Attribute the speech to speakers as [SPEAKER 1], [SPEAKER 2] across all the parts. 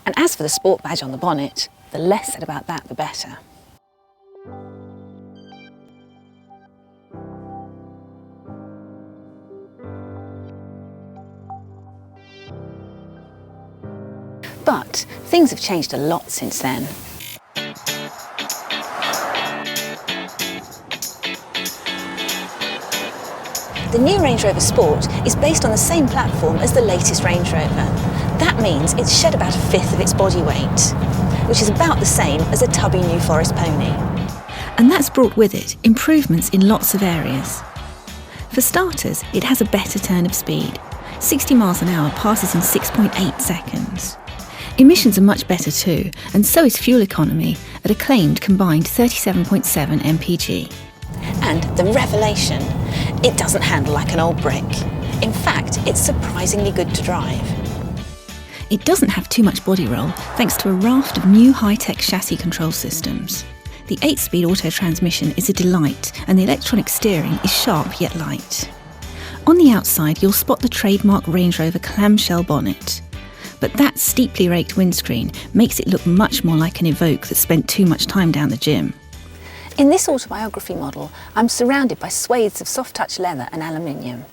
[SPEAKER 1] And as for the sport badge on the bonnet, the less said about that, the better. But things have changed a lot since then. The new Range Rover Sport is based on the same platform as the latest Range Rover. That means it's shed about a fifth of its body weight, which is about the same as a tubby New Forest pony. And that's brought with it improvements in lots of areas. For starters, it has a better turn of speed. 60 miles an hour passes in 6.8 seconds. Emissions are much better too, and so is fuel economy at a claimed combined 37.7 mpg. And the revelation, it doesn't handle like an old brick. In fact, it's surprisingly good to drive. It doesn't have too much body roll thanks to a raft of new high-tech chassis control systems. The 8-speed auto transmission is a delight, and the electronic steering is sharp yet light. On the outside, you'll spot the trademark Range Rover clamshell bonnet. But that steeply raked windscreen makes it look much more like an Evoque that spent too much time down the gym. In this autobiography model, I'm surrounded by swathes of soft-touch leather and aluminium.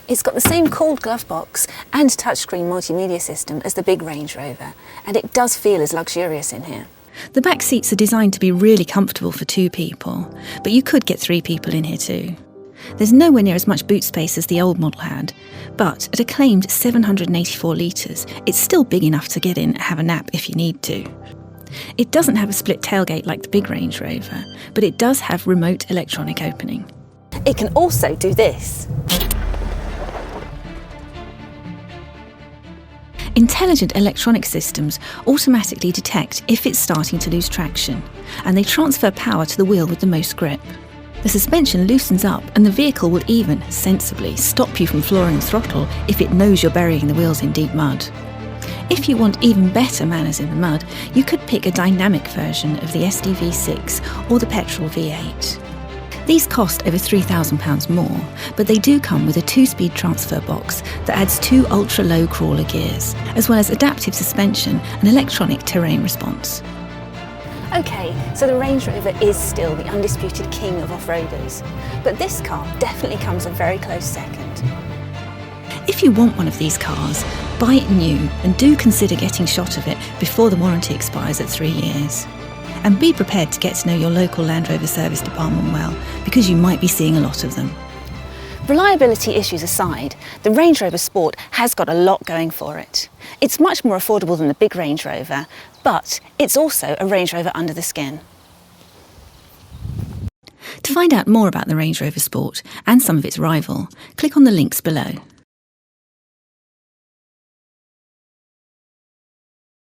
[SPEAKER 1] It's got the same cooled glove box and touchscreen multimedia system as the big Range Rover, and it does feel as luxurious in here. The back seats are designed to be really comfortable for 2 people, but you could get 3 people in here too. There's nowhere near as much boot space as the old model had, but at a claimed 784 litres, it's still big enough to get in and have a nap if you need to. It doesn't have a split tailgate like the big Range Rover, but it does have remote electronic opening. It can also do this. Intelligent electronic systems automatically detect if it's starting to lose traction, and they transfer power to the wheel with the most grip. The suspension loosens up, and the vehicle will even, sensibly, stop you from flooring the throttle if it knows you're burying the wheels in deep mud. If you want even better manners in the mud, you could pick a dynamic version of the SDV6 or the petrol V8. These cost over £3,000 more, but they do come with a 2-speed transfer box that adds 2 ultra-low crawler gears, as well as adaptive suspension and electronic terrain response. OK, so the Range Rover is still the undisputed king of off-roaders, but this car definitely comes a very close second. If you want one of these cars, buy it new and do consider getting shot of it before the warranty expires at 3 years. And be prepared to get to know your local Land Rover service department well, because you might be seeing a lot of them. Reliability issues aside, the Range Rover Sport has got a lot going for it. It's much more affordable than the big Range Rover, but it's also a Range Rover under the skin. To find out more about the Range Rover Sport and some of its rival, click on the links below.